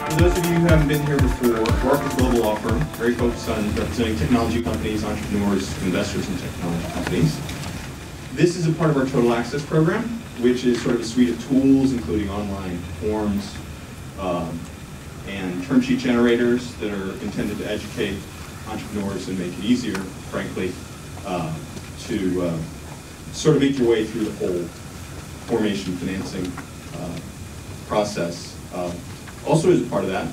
For those of you who haven't been here before, Orrick is a global law firm, very focused on representing technology companies, entrepreneurs, investors in technology companies. This is a part of our Total Access program, which is sort of a suite of tools, including online forms and term sheet generators that are intended to educate entrepreneurs and make it easier, frankly, to sort of make your way through the whole formation financing process. Also, as a part of that,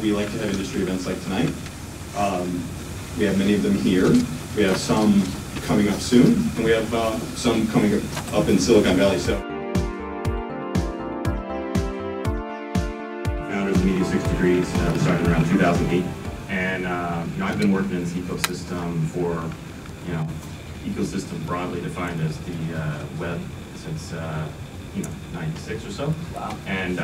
we like to have industry events like tonight. We have many of them here. We have some coming up soon, and we have some coming up in Silicon Valley. So, founder of Media 6 Degrees, we started around 2008, and I've been working in this ecosystem for, ecosystem broadly defined as the web since 96 or so. Wow. And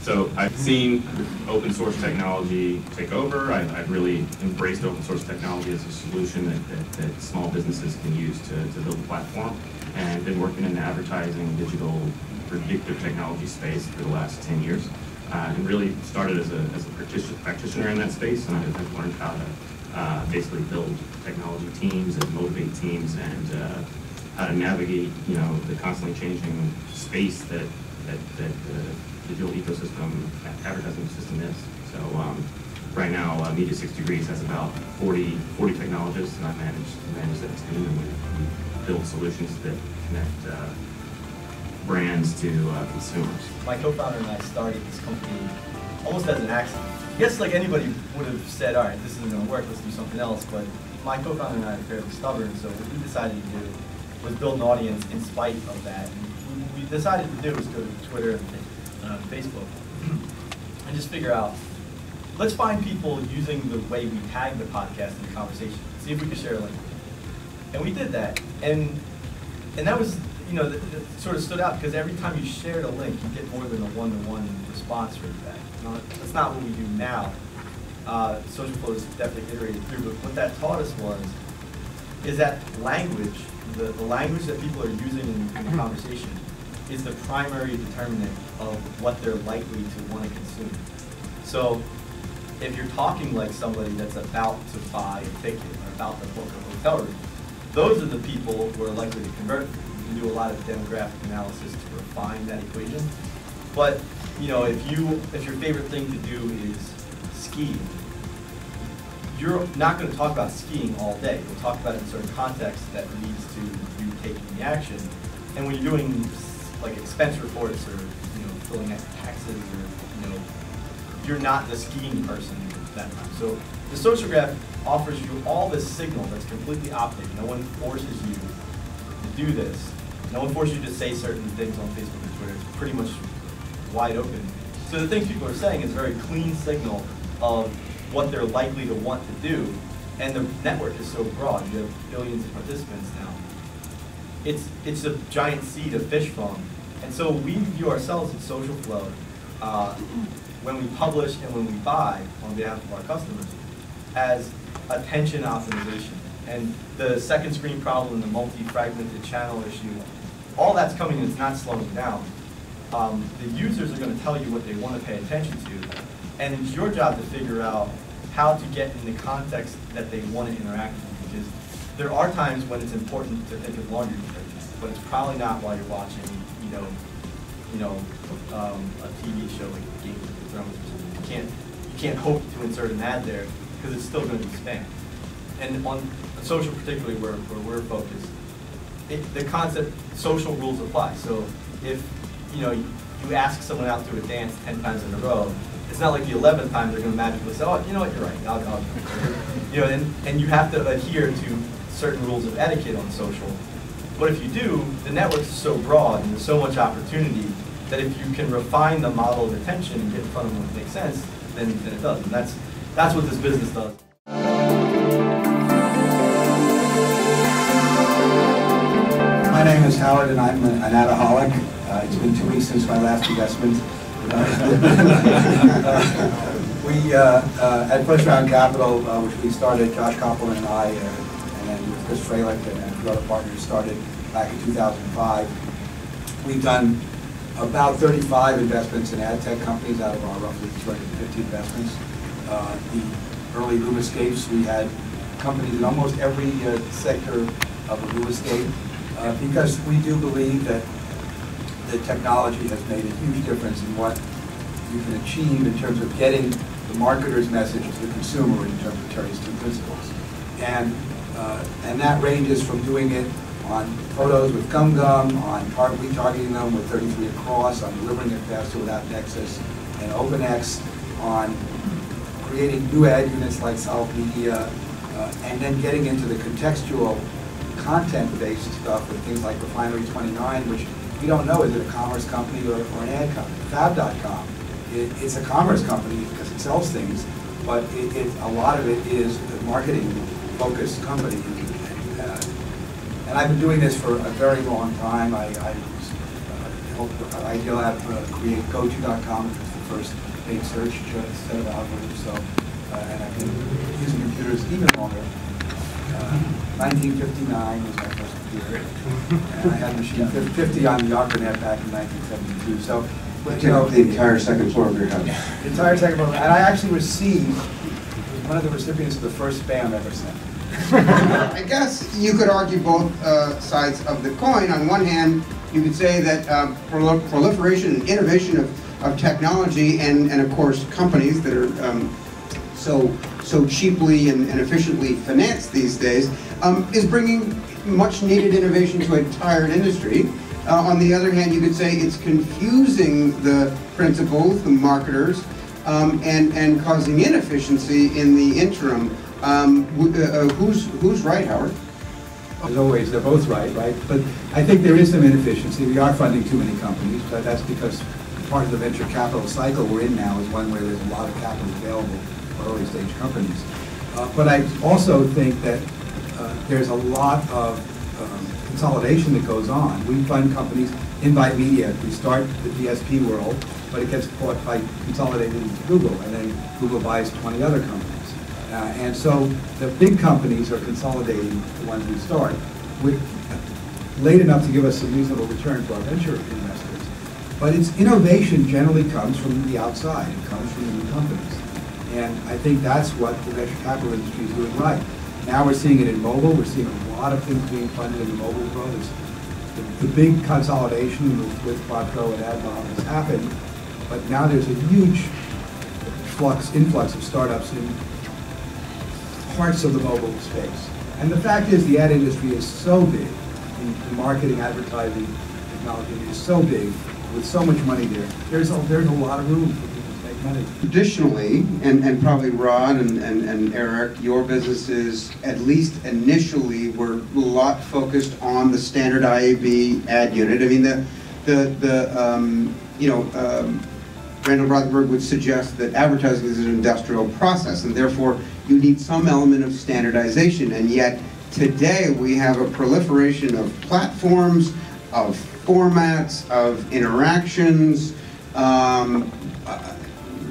so I've seen open source technology take over. I've really embraced open source technology as a solution that small businesses can use to build a platform, and been working in the advertising, digital, predictive technology space for the last 10 years. And really started as a practitioner in that space, and I've learned how to basically build technology teams and motivate teams, and how to navigate the constantly changing space that the digital ecosystem, advertising system is. So right now, Media 6 Degrees has about 40 technologists, and I manage that team, and we build solutions that connect brands to consumers. My co-founder and I started this company almost as an accident. I guess like anybody would have said, all right, this isn't going to work, let's do something else. But my co-founder and I are fairly stubborn, so what we decided to do was build an audience in spite of that. And what we decided to do was go to Twitter and Facebook and just figure out, let's find people using the way we tag the podcast in the conversation. See if we could share a link. And we did that. And that was, that sort of stood out because every time you shared a link, you get more than a one-to-one response rate back. That's not what we do now. SocialFlow is definitely iterated through, but what that taught us is that language, the language that people are using in the conversation, is the primary determinant of what they're likely to want to consume. So if you're talking like somebody that's about to buy a ticket or about to book a hotel room, those are the people who are likely to convert. You can do a lot of demographic analysis to refine that equation. But if your favorite thing to do is ski, you're not going to talk about skiing all day. You'll talk about it in certain contexts that leads to you taking the action. And when you're doing like expense reports or filling out taxes, or you're not the skiing person that time. So the social graph offers you all this signal that's completely optic. No one forces you to do this. No one forces you to say certain things on Facebook and Twitter. It's pretty much wide open. So the things people are saying is a very clean signal of what they're likely to want to do, and the network is so broad. You have billions of participants now. It's a giant sea to fish from, and so we view ourselves at SocialFlow when we publish and when we buy on behalf of our customers as attention optimization. And the second screen problem, the multi-fragmented channel issue, all that's coming and it's not slowing down. The users are going to tell you what they want to pay attention to, and it's your job to figure out how to get in the context that they want to interact with, because there are times when it's important to think of laundry detergent, but it's probably not while you're watching, a TV show like Game of Thrones or something. You can't hope to insert an ad there because it's still going to be spam. And on social, particularly where we're focused, the concept social rules apply. So if you ask someone out to a dance 10 times in a row, it's not like the 11th time they're going to magically say, oh, you know what, you're right, I'll and you have to adhere to certain rules of etiquette on social. But if you do, the network is so broad and there's so much opportunity that if you can refine the model of attention and get in front of what makes sense, then it does. And that's what this business does. My name is Howard, and I'm an adaholic. It's been 2 weeks since my last investment. We, at First Round Capital, which we started, Josh Koppelman and I, and then Chris Fralick and a few other partners started back in 2005. We've done about 35 investments in ad tech companies out of our roughly 250 investments. The early LUMAscapes, we had companies in almost every sector of a LUMAscape, because we do believe that the technology has made a huge difference in what you can achieve in terms of getting the marketer's message to the consumer in terms of Terry's two principles. And that ranges from doing it on photos with Gum Gum, on retargeting them with 33 across, on delivering it faster without Nexus and OpenX, on creating new ad units like Solve Media, and then getting into the contextual content-based stuff with things like Refinery 29, which we don't know, is it a commerce company or an ad company? Fab.com, it's a commerce company because it sells things, but a lot of it is a marketing-focused company. And I've been doing this for a very long time. I helped Idealab create GoTo.com, which was the first paid search set of algorithms. So, and I've been using computers even longer. 1959 was my first computer, and I had machine 50 on the ARPANET back in 1972. So, you know, the entire second floor of your house. The entire second floor, and I actually received one of the recipients of the first spam ever sent. I guess you could argue both sides of the coin. On one hand, you could say that proliferation and innovation of technology and of course companies that are so cheaply and efficiently financed these days is bringing much needed innovation to a tired industry. On the other hand, you could say it's confusing the principals, the marketers, and causing inefficiency in the interim. Who's right, Howard? As always, they're both right? But I think there is some inefficiency. We are funding too many companies, but that's because part of the venture capital cycle we're in now is one where there's a lot of capital available for early stage companies. But I also think that there's a lot of consolidation that goes on. We fund companies, Invite Media, we start the DSP world, but it gets bought by consolidated into Google, and then Google buys 20 other companies. And so the big companies are consolidating the ones we start with late enough to give us some reasonable return to our venture investors. But its innovation generally comes from the outside. It comes from the new companies. And I think that's what the venture capital industry is doing right. Now we're seeing it in mobile. We're seeing a lot of things being funded in the mobile world. The big consolidation with Quadro and AdMob has happened, but now there's a huge influx of startups in parts of the mobile space. And the fact is the ad industry is so big, the marketing, advertising, technology is so big, with so much money there, there's a lot of room for people to make money. Traditionally, and probably Rod and Eric, your businesses, at least initially, were a lot focused on the standard IAB ad unit. I mean, Randall Rothenberg would suggest that advertising is an industrial process, and therefore you need some element of standardization. And yet today we have a proliferation of platforms, of formats, of interactions.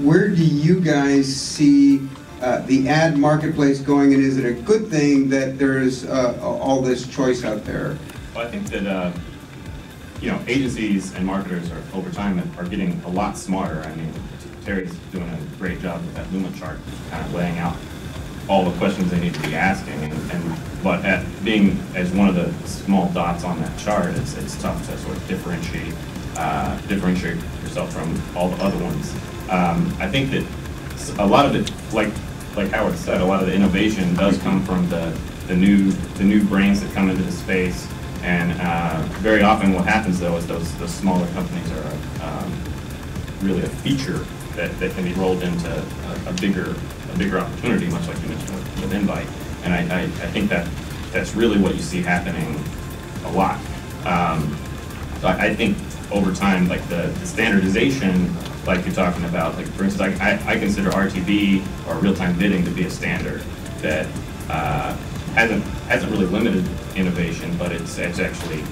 Where do you guys see the ad marketplace going, and is it a good thing that there is all this choice out there? Well, I think that agencies and marketers over time are getting a lot smarter. I mean, Terry's doing a great job with that LUMA chart, kind of laying out all the questions they need to be asking. But being as one of the small dots on that chart, it's tough to sort of differentiate yourself from all the other ones. I think that a lot of it, like Howard said, a lot of the innovation does come from the new brains that come into the space. And very often what happens though is those smaller companies are really a feature that can be rolled into a bigger opportunity, much like you mentioned with Invite. And I think that's really what you see happening a lot. So I think over time, like the standardization, like you're talking about, like for instance, I consider RTB or real-time bidding to be a standard that hasn't really limited innovation, but it's actually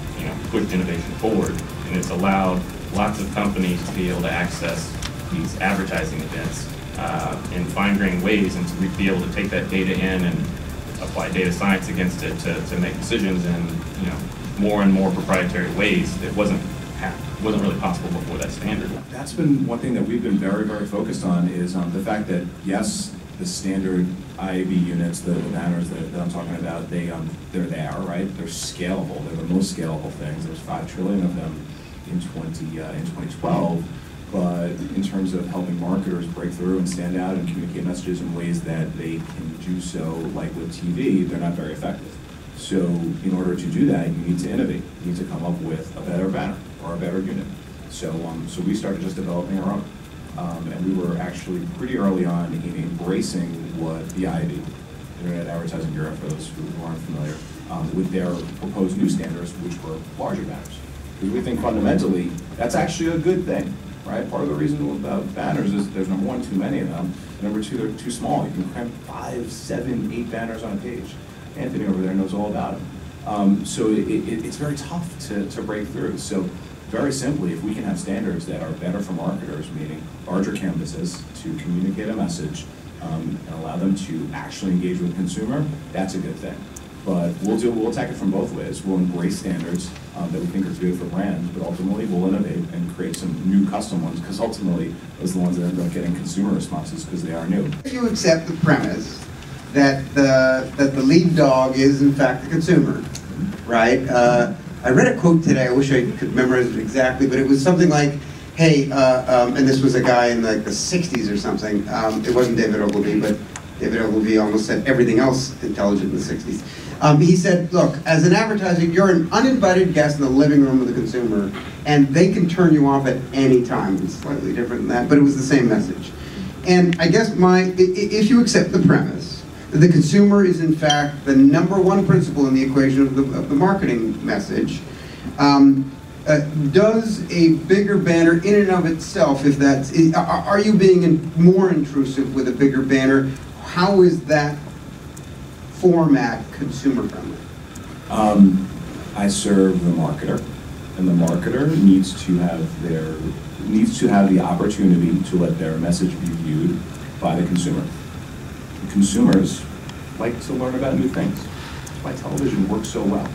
pushed innovation forward, and it's allowed lots of companies to be able to access these advertising events in fine-grained ways, and to be able to take that data in and apply data science against it to make decisions in more and more proprietary ways that wasn't wasn't really possible before that standard. That's been one thing that we've been very, very focused on is the fact that, yes, the standard IAB units, the banners that I'm talking about, they're there, right? They're scalable. They're the most scalable things. There's 5 trillion of them in 2012. But in terms of helping marketers break through and stand out and communicate messages in ways that they can do so, like with TV, they're not very effective. So in order to do that, you need to innovate. You need to come up with a better banner or a better unit. So we started just developing our own. And we were actually pretty early on in embracing what the IAB, Internet Advertising Bureau, for those who aren't familiar, with their proposed new standards, which were larger banners. Because we think fundamentally, that's actually a good thing, right? Part of the reason about banners is there's, number one, too many of them, and number two, they're too small. You can cram 5, 7, 8 banners on a page. Anthony over there knows all about them. So it's very tough to break through. So very simply, if we can have standards that are better for marketers, meaning larger canvases to communicate a message and allow them to actually engage with the consumer, that's a good thing. But we'll attack it from both ways. We'll embrace standards that we think are good for brands, but ultimately we'll innovate and create some new custom ones, because ultimately those are the ones that end up getting consumer responses because they are new. You accept the premise that the lead dog is in fact the consumer, right? I read a quote today, I wish I could memorize it exactly, but it was something like, hey, and this was a guy in like the 60s or something, it wasn't David Ogilvy, but David Ogilvy almost said everything else intelligent in the 60s. He said, look, as an advertiser, you're an uninvited guest in the living room of the consumer, and they can turn you off at any time. It's slightly different than that, but it was the same message. And I guess if you accept the premise that the consumer is in fact the #1 principle in the equation of the marketing message, does a bigger banner in and of itself, if that's, are you being more intrusive with a bigger banner? How is that format consumer friendly? I serve the marketer, and the marketer needs to have the opportunity to let their message be viewed by the consumer. Consumers like to learn about new things. That's why television works so well,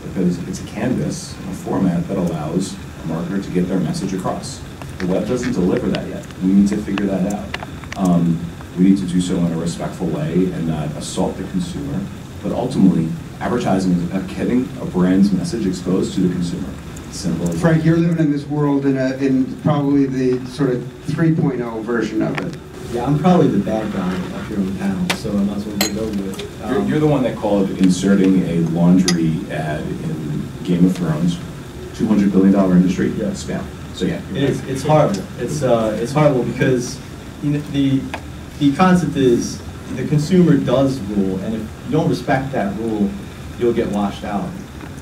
because it's a canvas, a format that allows a marketer to get their message across. The web doesn't deliver that yet. We need to figure that out. We need to do so in a respectful way and not assault the consumer. But ultimately, advertising is about getting a brand's message exposed to the consumer. Simple as Frank, you're living in this world in probably the sort of 3.0 version of it. Yeah, I'm probably the bad guy up here on the panel, so I might as well get it over with. You're the one that called inserting a laundry ad in Game of Thrones, $200 billion industry, spam. So yeah, it's horrible. It's horrible because the concept is the consumer does rule, and if you don't respect that rule, you'll get washed out.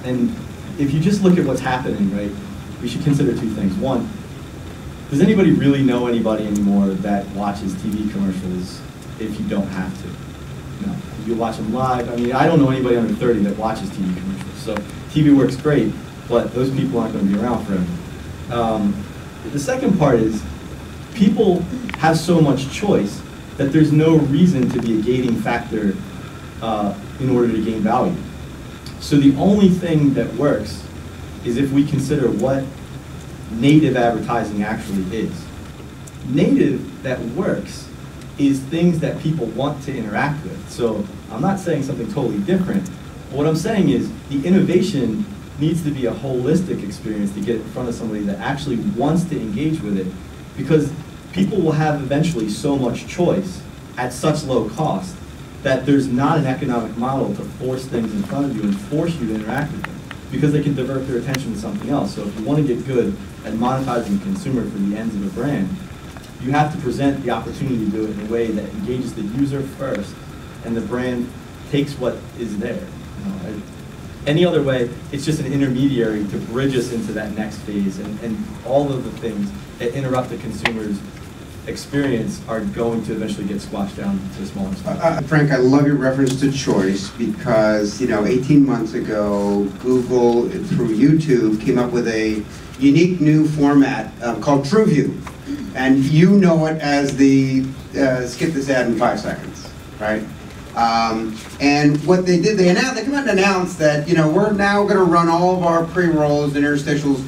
And if you just look at what's happening, right, we should consider 2 things. One, does anybody really know anybody anymore that watches TV commercials if you don't have to? No. You watch them live. I mean, I don't know anybody under 30 that watches TV commercials. So TV works great, but those people aren't going to be around forever. The second part is people have so much choice that there's no reason to be a gating factor in order to gain value. So the only thing that works is if we consider what native advertising actually is. Native that works is things that people want to interact with. So I'm not saying something totally different. What I'm saying is the innovation needs to be a holistic experience to get in front of somebody that actually wants to engage with it, because people will have eventually so much choice at such low cost that there's not an economic model to force things in front of you and force you to interact with them, because they can divert their attention to something else. So if you want to get good at monetizing the consumer for the ends of a brand, you have to present the opportunity to do it in a way that engages the user first, and the brand takes what is there. Any other way, it's just an intermediary to bridge us into that next phase, and all of the things that interrupt the consumer's experience are going to eventually get squashed down to smaller stuff. Frank, I love your reference to choice, because 18 months ago, Google through YouTube came up with a unique new format called TrueView, and you know it as the skip this ad in 5 seconds, right? And what they did, they come out and announced that we're now going to run all of our pre-rolls and interstitials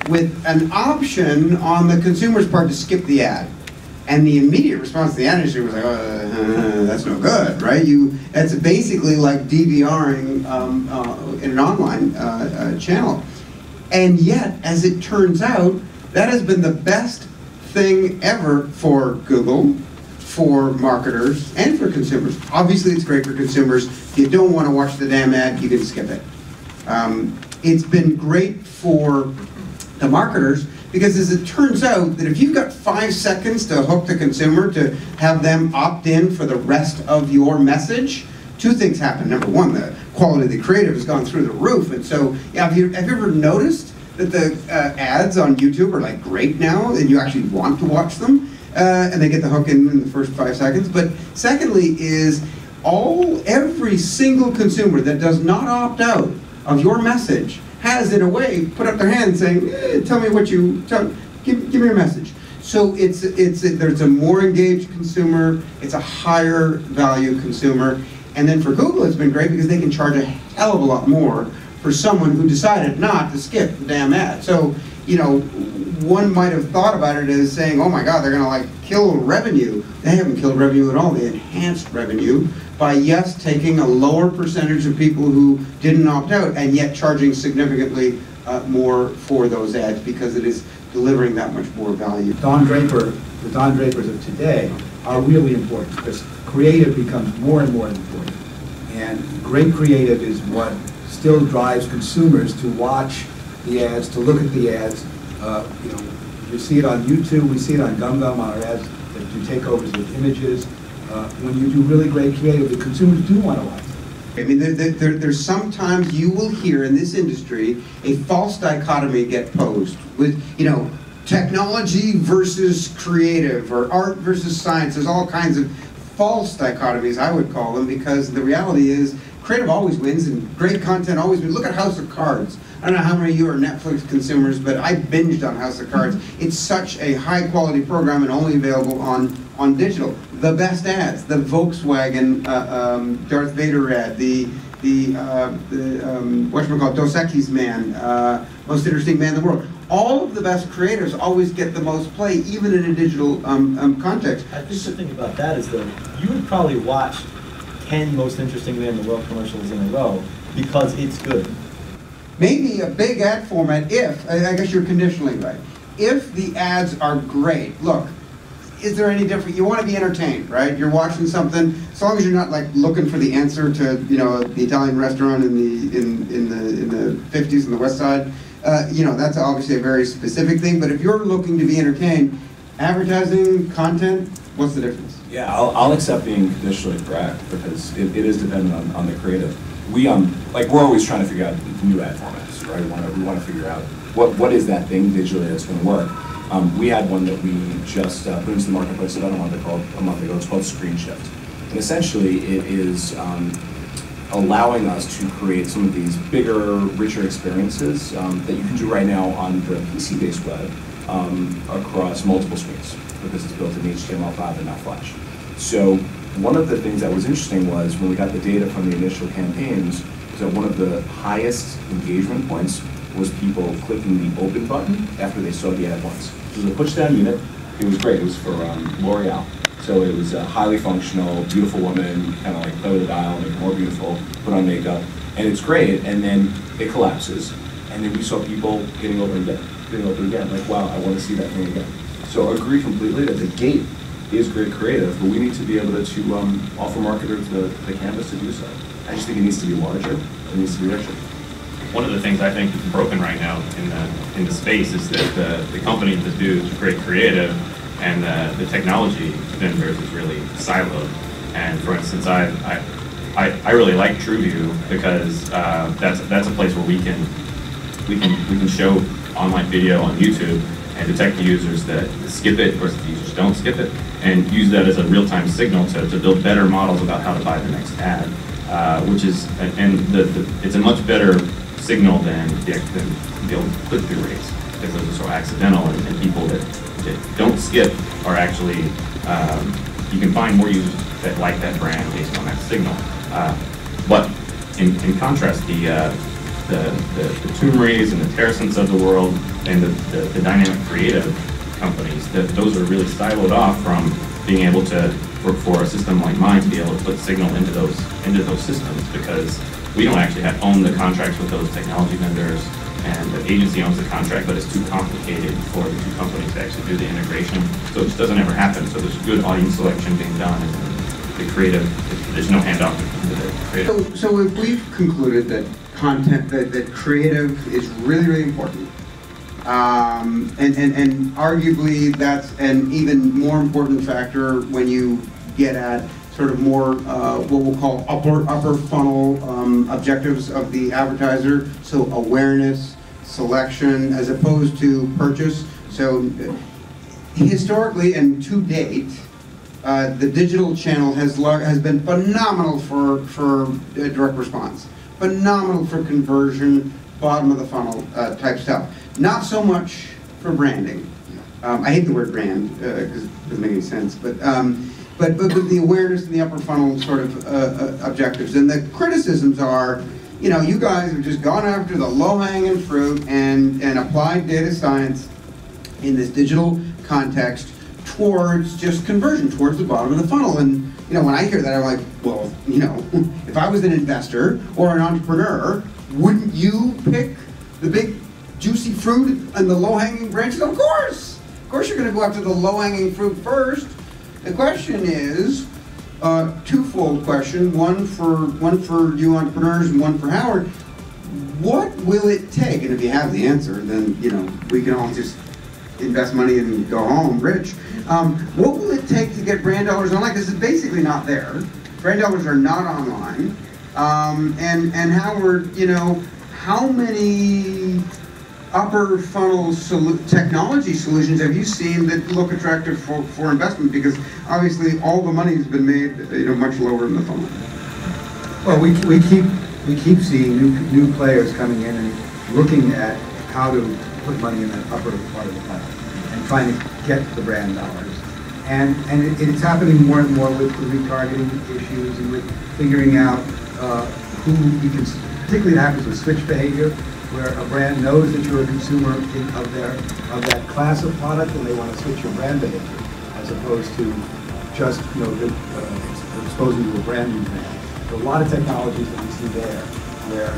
with an option on the consumer's part to skip the ad. And the immediate response to the ad industry was like, that's no good, right? That's basically like DVRing in an online channel. And yet, as it turns out, that has been the best thing ever for Google, for marketers, and for consumers. Obviously, it's great for consumers. If you don't want to watch the damn ad, you can skip it. It's been great for the marketers, because as it turns out that if you've got 5 seconds to hook the consumer to have them opt in for the rest of your message, 2 things happen. Number one, the quality of the creative has gone through the roof. And so, yeah, have you ever noticed that the ads on YouTube are like great now, and you actually want to watch them, and they get the hook in the first 5 seconds? But secondly is every single consumer that does not opt out of your message has, in a way, put up their hand saying, tell me what give me your message. So there's a more engaged consumer, it's a higher value consumer, and then for Google it's been great because they can charge a hell of a lot more for someone who decided not to skip the damn ad. So, you know, one might have thought about it as saying, oh my God, they're gonna like kill revenue. They haven't killed revenue at all, they enhanced revenue by, yes, taking a lower percentage of people who didn't opt out and yet charging significantly more for those ads because it is delivering that much more value. The Don Drapers of today are really important because creative becomes more and more important. And great creative is what still drives consumers to watch the ads, to look at the ads. You know, you see it on YouTube, we see it on Gum Gum, on our ads that do takeovers with images. When you do really great creative, the consumers do want to watch it. I mean, there's sometimes you will hear in this industry a false dichotomy get posed with, you know, technology versus creative or art versus science. There's all kinds of false dichotomies, I would call them, because the reality is creative always wins and great content always wins. Look at House of Cards. I don't know how many of you are Netflix consumers, but I binged on House of Cards. It's such a high quality program and only available on digital. The best ads, the Volkswagen Darth Vader ad, the whatchamacallit, Dos Equis man, most interesting man in the world. All of the best creators always get the most play, even in a digital context. I think the thing about that is that you would probably watch 10 most interesting man in the world commercials in a row because it's good. Maybe a big ad format if, I guess you're conditionally right, if the ads are great. Look, is there any different? You want to be entertained, right? You're watching something, as long as you're not like looking for the answer to, you know, the Italian restaurant in the 50s on the West Side. You know, that's obviously a very specific thing, but if you're looking to be entertained, advertising, content, what's the difference? Yeah, I'll accept being conditionally correct because it is dependent on the creative. We're always trying to figure out new ad formats, right? We want to figure out what is that thing digitally that's going to work. We had one that we just put into the marketplace about a month ago. It's called Screen Shift. And essentially it is allowing us to create some of these bigger, richer experiences that you can do right now on the PC-based web across multiple screens because it's built in HTML5 and not Flash. So one of the things that was interesting was when we got the data from the initial campaigns, was that one of the highest engagement points was people clicking the open button after they saw the ad once. It was a push-down unit. It was great. It was for L'Oreal. So it was a highly functional, beautiful woman, kind of like play with a dial, make her more beautiful, put on makeup, and it's great. And then it collapses, and then we saw people getting over again, like, wow, I want to see that thing again. So agree completely that the gate is great creative, but we need to be able to offer marketers the canvas to do so. I just think it needs to be larger, it needs to be richer. One of the things I think is broken right now in the space is that the companies that do great creative and the technology vendors is really siloed. And for instance, I really like TrueView because that's a place where we can show online video on YouTube and detect the users that skip it versus the users don't skip it, and use that as a real-time signal to build better models about how to buy the next ad, it's a much better signal than the old click-through rates, because those are so accidental, and people that don't skip are actually, you can find more users that like that brand based on that signal. But in contrast, the Tumries and the Terracents of the world and the dynamic creative companies, those are really siloed off from being able to, for a system like mine, to be able to put signal into those systems, because we don't actually own the contracts with those technology vendors, and the agency owns the contract, but it's too complicated for the two companies to actually do the integration, so it just doesn't ever happen. So there's good audience selection being done, and the creative, there's no handoff to the creative. So if we've concluded that content, that creative is really, really important, and arguably that's an even more important factor when you get at sort of more what we'll call upper funnel objectives of the advertiser, so awareness, selection, as opposed to purchase. So historically and to date, the digital channel has been phenomenal for direct response, phenomenal for conversion, bottom of the funnel type stuff. Not so much for branding. I hate the word brand because it doesn't make any sense, but the awareness and the upper funnel sort of objectives. And the criticisms are, you know, you guys have just gone after the low-hanging fruit and applied data science in this digital context towards just conversion, towards the bottom of the funnel. And you know, when I hear that, I'm like, well, you know, if I was an investor or an entrepreneur, wouldn't you pick the big juicy fruit and the low-hanging branches? Of course you're going to go after the low-hanging fruit first. The question is twofold question: one for you entrepreneurs and one for Howard. What will it take? And if you have the answer, then you know we can all just invest money and go home rich. What will it take to get brand dollars online? Because it's basically not there. Brand dollars are not online. And Howard, you know, how many upper funnel technology solutions have you seen that look attractive for investment? Because obviously all the money has been made, you know, much lower in the funnel. Well, we keep seeing new players coming in and looking at how to put money in that upper part of the funnel and trying to get the brand dollars. And it's happening more and more with the retargeting issues and with figuring out who you can, particularly it happens with switch behavior, where a brand knows that you're a consumer of that class of product and they want to switch your brand behavior, as opposed to just, you know, exposing you to a brand new brand. There are a lot of technologies that we see there, where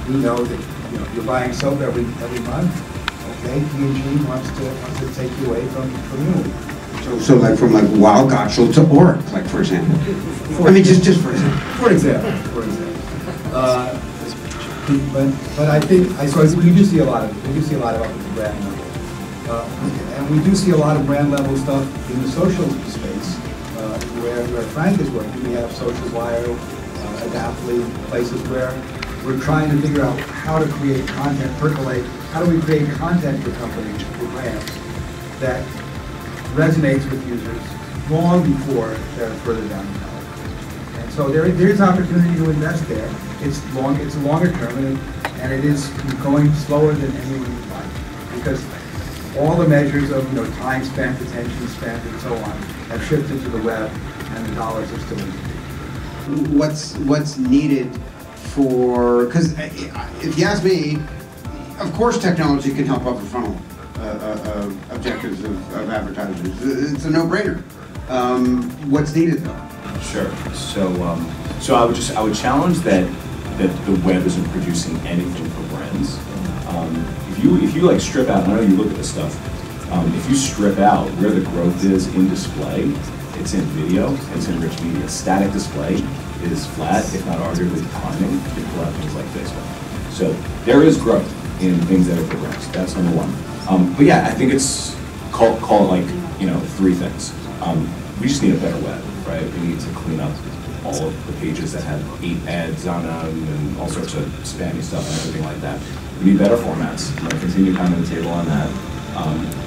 we know that, you know, you're buying soap every month. Okay, P&G wants to take you away from you. So like from like Wild Gotchel to Orrick, like for example. I mean, just for example. For example. But I think we do see a lot of up brand level, and we do see a lot of brand level stuff in the social space, where Frank is working. We have Social Wire, Adaptly, places where we're trying to figure out how to create content, percolate. How do we create content for companies, for brands, that resonates with users long before they're further down the funnel? And so there's opportunity to invest there. It's a longer term, and it is going slower than anyone would like, because all the measures of, you know, time spent, attention spent, and so on have shifted to the web, and the dollars are still in. What's needed for? Because if you ask me, of course technology can help upper funnel objectives of advertisers. It's a no-brainer. What's needed though? Sure. So I would challenge that the web isn't producing anything for brands. If you like strip out, I know you look at this stuff. If you strip out where the growth is in display, it's in video, it's in rich media. Static display is flat, if not arguably declining. You pull out things like Facebook. So there is growth in things that are for brands. That's number one. But yeah, I think it's call it like, you know, three things. We just need a better web, right? We need to clean up all of the pages that have 8 ads on them and all sorts of spammy stuff and everything like that. We need better formats. I'm going to continue kind of the table on that.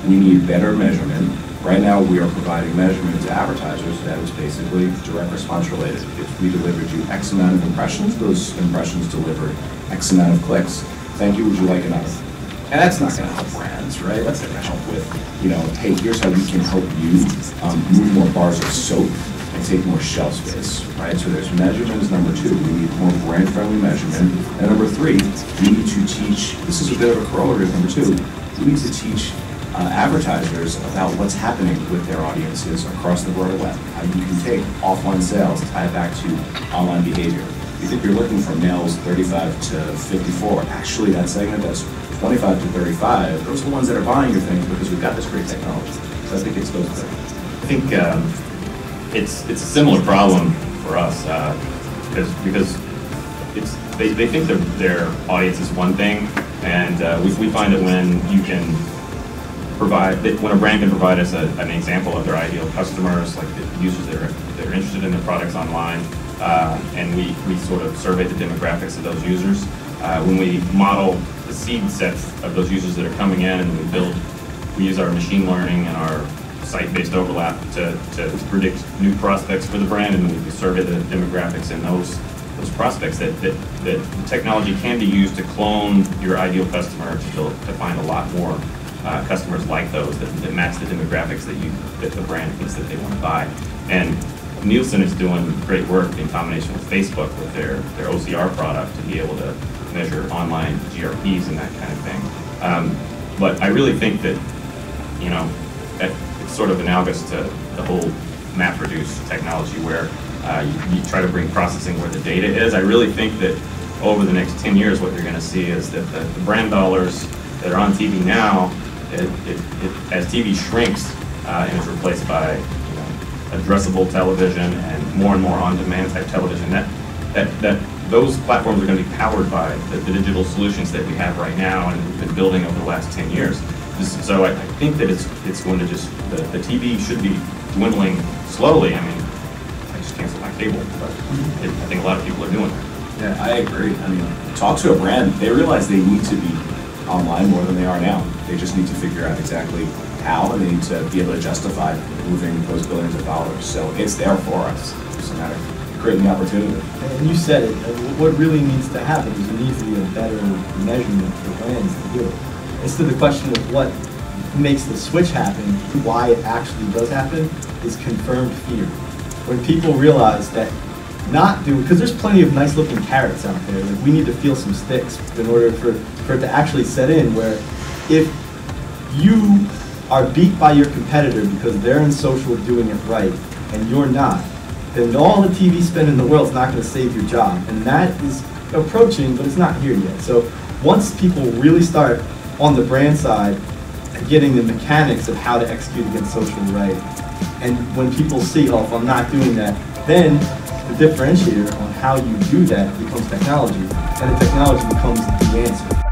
We need better measurement. Right now we are providing measurement to advertisers that is basically direct response related. If we delivered you X amount of impressions, those impressions delivered X amount of clicks. Thank you, would you like another? And that's not going to help brands, right? That's going to help with, you know, hey, here's how we can help you move more bars of soap and take more shelf space, right? So there's measurement is number 2. We need more brand-friendly measurement. And number 3, we need to teach, this is a bit of a corollary of number 2, we need to teach advertisers about what's happening with their audiences across the broader web. How you can take offline sales, tie it back to online behavior. You think you're looking for males 35 to 54. Actually, that segment that's 25 to 35, those are the ones that are buying your things because we've got this great technology. So I think it's those there. I think it's a similar problem for us because they think their audience is one thing, and we find that when you can when a brand can provide us an example of their ideal customers, like the users that are interested in the products online, and we sort of survey the demographics of those users. When we model the seed sets of those users that are coming in, and we use our machine learning and our site-based overlap to predict new prospects for the brand, and we survey the demographics in those prospects, that technology can be used to clone your ideal customer to find a lot more customers like those that match the demographics that the brand thinks that they want to buy. And Nielsen is doing great work in combination with Facebook with their OCR product to be able to measure online GRPs and that kind of thing. But I really think that, it's sort of analogous to the whole MapReduce technology where you try to bring processing where the data is. I really think that over the next 10 years, what you're going to see is that the brand dollars that are on TV now, as TV shrinks and is replaced by addressable television and more on-demand type television, that those platforms are going to be powered by the digital solutions that we have right now and we've been building over the last 10 years. So I think that it's going to just, the TV should be dwindling slowly. I mean, I just canceled my cable, but I think a lot of people are doing that. Yeah, I agree. I mean, talk to a brand, they realize they need to be online more than they are now. They just need to figure out exactly how, and they need to be able to justify moving those billions of dollars. So it's there for us. It's just a matter of creating the opportunity. And you said it, what really needs to happen is there needs to be a better measurement for brands to do it. As to the question of what makes the switch happen, why it actually does happen, is confirmed fear. When people realize that not doing, because there's plenty of nice looking carrots out there, like we need to feel some sticks in order for it to actually set in, where if you are beat by your competitor because they're in social doing it right and you're not, then all the TV spend in the world is not going to save your job. And that is approaching, but it's not here yet. So once people really start on the brand side getting the mechanics of how to execute against social right, and when people see, oh, if I'm not doing that, then the differentiator on how you do that becomes technology, and the technology becomes the answer.